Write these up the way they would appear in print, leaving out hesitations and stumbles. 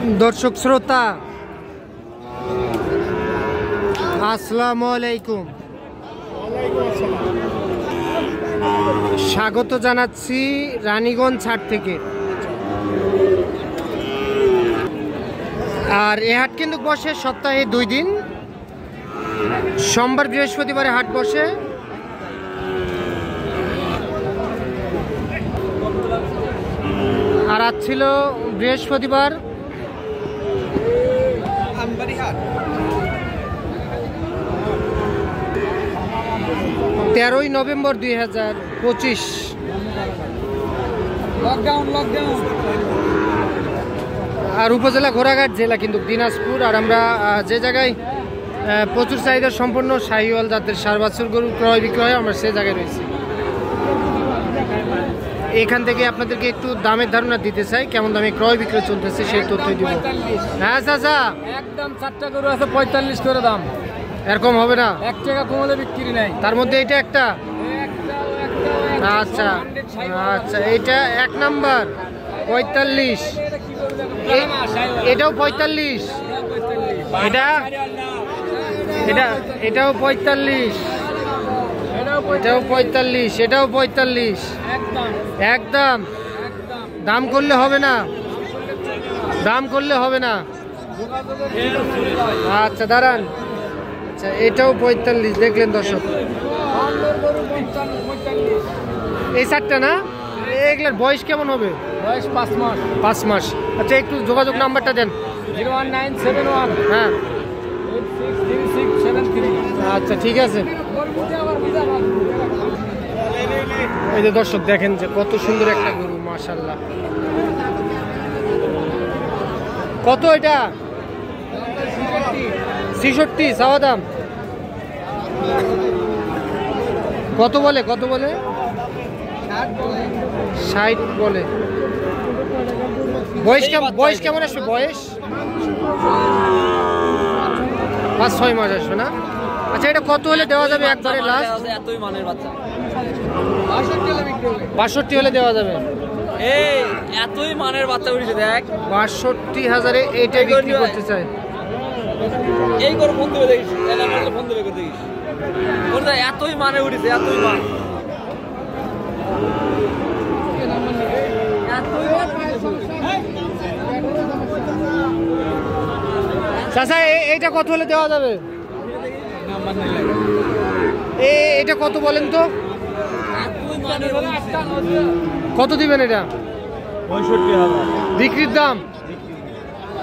दर्शक श्रोता আসসালামু আলাইকুম স্বাগত জানাচ্ছি রানীগঞ্জ হাট থেকে। আর এই হাট কিন্তু বসে সপ্তাহে 2 দিন, সোমবার বৃহস্পতিবারে হাট বসে। আর আজ ছিল বৃহস্পতিবার। 13ই নভেম্বর 2025। আর উপজেলা ঘোড়াঘাট, জেলা কিন্তু দিনাজপুর। আর আমরা যে জায়গায় প্রচুর চাহিদা সম্পন্ন শাহিওয়াল জাতের ষাঁড় বাছুর গরু ক্রয় বিক্রয়, আমরা সে জায়গায় রয়েছি। এখান থেকে আপনাদেরকে একটু দামের ধারণা দিতে চাই, কেমন দামে ক্রয় বিক্রয় চলতেছে সেই তথ্য দিব। হ্যাঁ চাচা, একদম 4টা গরু আছে 45 করে দাম। এরকম হবে না, 1 টাকা কমলে বিক্রি নাই। তার মধ্যে এটা একটা। আচ্ছা আচ্ছা, এটা 1 নাম্বার 45, এটাও 45, এটাও 45, এটাও 45, এটাও 45। একদম দাম করলে হবে না, দাম করলে হবে না। আচ্ছা দাঁড়ান, আচ্ছা এটাও 45। দেখলেন দর্শক, এই 4টা না, এগুলোর বয়স কেমন হবে? বয়স 5 মাস। 5 মাস। আচ্ছা একটু যোগাযোগ নাম্বারটা দেন। 01971 হ্যাঁ 863673। আচ্ছা ঠিক আছে। এই যে দর্শক দেখেন যে কত সুন্দর একটা গরু, মাশাআল্লাহ। কত এটা? 66 চাওয়া দাম। কত বলে? কত বলে? 60 বলে। বয়স কেমন আসবে? বয়স 5-6 মাস আসবে না? আচ্ছা এটা কত হলে দেওয়া যাবে একবারে লাস্ট? এতই মানের বাচ্চা 62 হলে দেওয়া যাবে। এই এতই মানের বাচ্চা উঠেছে দেখ, 62,000-এ এইটা বিক্রি করতে চাই। এই করে ফোন দেবে দেখিস, ফোন দেবে করে দেখিস। ওটা এতই মানে উঠেছে, এতই মান। চাচা এইটা কত হলে দেওয়া যাবে? এটা কত বলেন তো? কত দিবেন এটা? 65,000 বিক্রির দাম।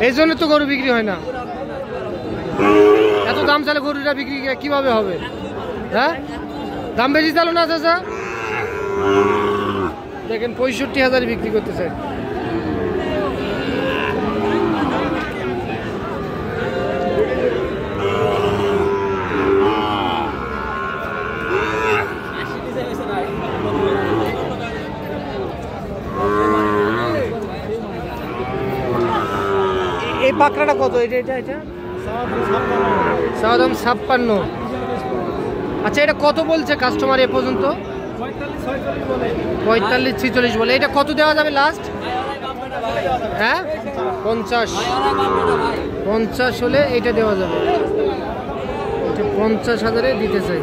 এই জন্য তো গরু বিক্রি হয় না। এত দাম চালে গরুটা বিক্রি কিভাবে হবে? হ্যাঁ দাম বেশি চালো না চাচা? দেখেন 65,000 বিক্রি করতে চাই। এই পাকড়াটা কত? এটা এটা এটা সাদাম 56। আচ্ছা এটা কত বলছে কাস্টমার এ পর্যন্ত? 45-46 বলে। এটা কত দেওয়া যাবে লাস্ট? হ্যাঁ 50 হলে এটা দেওয়া যাবে। এটা 50,000-এ দিতে চাই।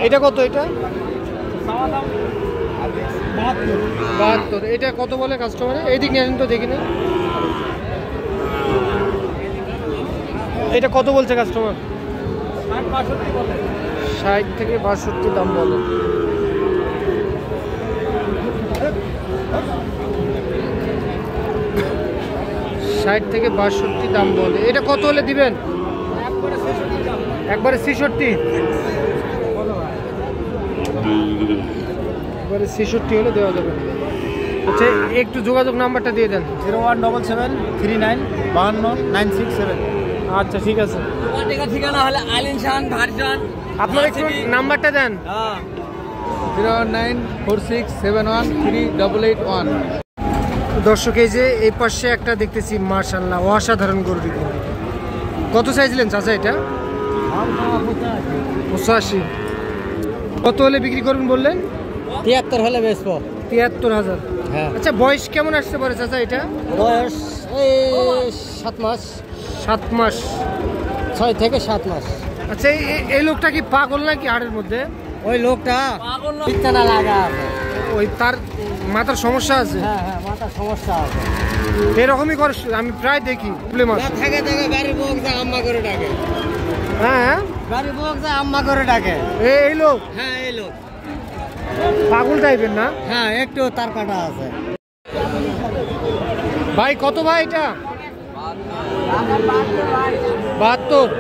এটা কত? এটা 72। এটা কত বলে কাস্টমারে? এইদিক নিয়ে আসেন তো দেখি না। এটা কত বলছে কাস্টমার? 60 থেকে 62 দাম বলে। ষাট থেকে 62 দাম বলে। এটা কত হলে দিবেন? একবারে 66। একবারে 66 হলে দেওয়া যাবে। আচ্ছা একটু যোগাযোগ নাম্বারটা দিয়ে দেন। 01773959667। আচ্ছা ঠিক আছে। ঠিকানা হলে আলিনশান ভারজান। আপনার একটু নাম্বারটা দেন। 09467138881। দর্শক এই যে এই পাশে একটা দেখতেছি, মাশাআল্লাহ অসাধারণ গরু। কত চাইছিলেন চাচা এটা? 85। কত হলে বিক্রি করবেন বললেন? 73 হলে বেচবো। 73,000। হ্যাঁ। আচ্ছা বয়স কেমন আসতে পারে চাচা এটা? বয়স এই 7 মাস। 7 মাস। 6 থেকে 7 মাস। আচ্ছা এই লোকটা কি পাগল নাকি হাড়ের মধ্যে? ওই লোকটা পিত্তানা লাগা আছে। ওই তার মাথার সমস্যা আছে। হ্যাঁ হ্যাঁ, মাথার সমস্যা আছে। এরকমই করে আমি প্রায় দেখি প্রবলেম আছে। থেকে থেকে বাড়ির বউ যা আম্মা করে ডাকে। হ্যাঁ বাড়ির বউ যা আম্মা করে ডাকে। এই লোক? হ্যাঁ এই লোক পাগল টাইপের না? হ্যাঁ, একটু তার কাটা আছে। ভাই কত ভাই এটা? 72।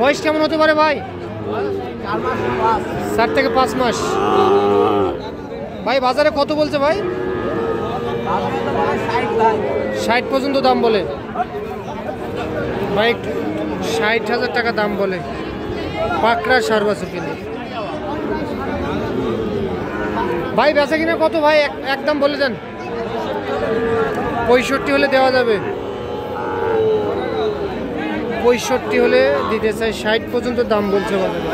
বয়স কেমন হতে পারে ভাই? 4 থেকে 5 মাস। ভাই বাজারে কত বলছে ভাই? 60 পর্যন্ত দাম বলে ভাই। 60,000 টাকা দাম বলে। পাকড়া সার বছর কিনে ভাই। বেচা কিনা কত ভাই? একদম বলে দেন। 65 হলে দেওয়া যাবে। 65 হলে দিতে চাই। 60 পর্যন্ত দাম বলছে বাজারে।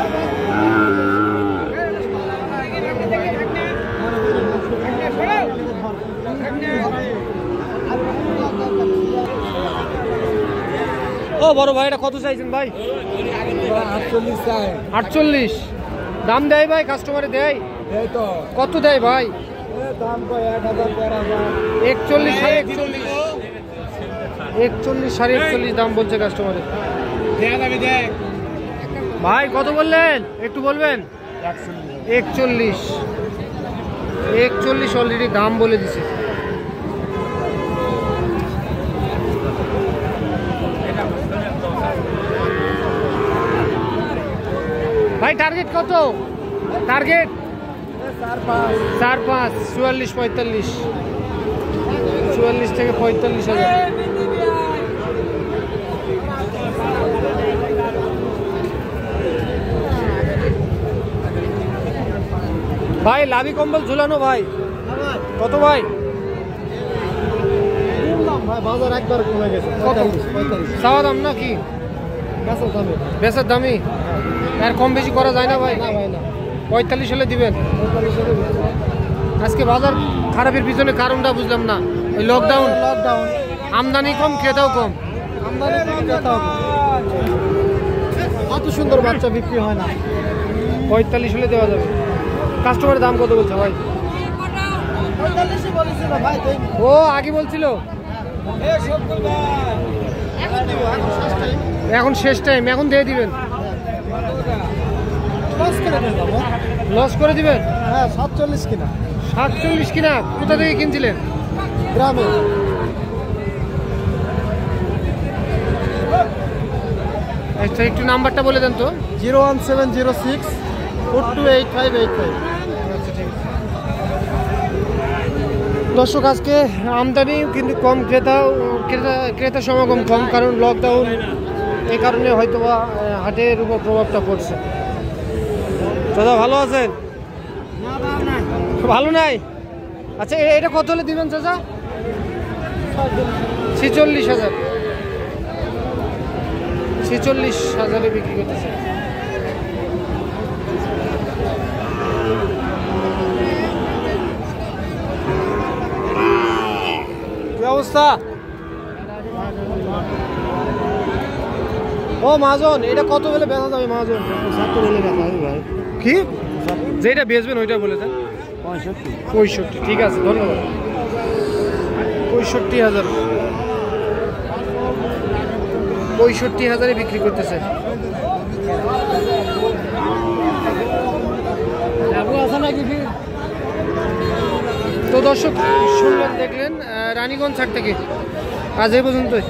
ও বড় ভাই এটা কত চাইছেন ভাই? 48 চাই। 48 দাম দেয় ভাই? কাস্টমারে দেয়? এই তো কত দেয় ভাই? দাম কয় 1000 41 সাড়ে 41 দাম বলছে কাস্টমারে। ভাই কত বললেন একটু বলবেন? 41 অলরেডি দাম বলে দিছে। ভাই টার্গেট কত? টার্গেট 4-5 44-45 44 থেকে 45,000। ভাই লাভি কম্বল ঝুলানো ভাই কত ভাই? ভাই বাজার একবার কমে গেছে। কত? 45। চাওয়া দাম না কি? বেচার দামে। বেচার দামি? আর কম বেশি করা যায় না ভাই? না ভাই না। 45 হলে দিবেন? 45 হলে আজকে বাজার খারাপের পিছনে কারণটা বুঝলাম না। ওই লকডাউন। লকডাউন। আমদানি কম, ক্রেতাও কম। আমদানি কম, ক্রেতাও কম। এত সুন্দর বাচ্চা বিক্রি হয় না। 45 হলে দেওয়া যাবে। কাস্টমারের দাম কত বলছে ভাই? 45 বলেছিল ভাই। ও আগে বলছিল। এখন শেষ টাইম, এখন দিয়ে দিবেন। লস করে দেন বাবা। লস করে দিবেন? হ্যাঁ 47 কিনা। 47 কিনা? কোথা থেকে কিনছিলেন? গ্রামে। আচ্ছা একটু নাম্বারটা বলে দেন তো। 01706 428585। দর্শক আজকে আমদানি কিন্তু কম, ক্রেতা সমাগম কম, কারণ লকডাউন। এই কারণে হয়তোবা হাটের উপর প্রভাবটা পড়ছে। দাদা ভালো আছেন? ভালো নাই? আচ্ছা এটা কত হলে দিবেন চাচা? 46,000। 46,000-এ বিক্রি করতেছে। কি অবস্থা? ও মহাজন এটা কত বলে বেচা যাবে মহাজন? 70 হলে বেচা হবে ভাই। কি যেটা বেচবেন ওইটা বলে দেন। 65। ঠিক আছে ধন্যবাদ। 65,000। 65,000-এ বিক্রি করতেছে। তো দর্শক শুনলেন, দেখলেন রানীগঞ্জ হাট থেকে। আজ এই পর্যন্তই।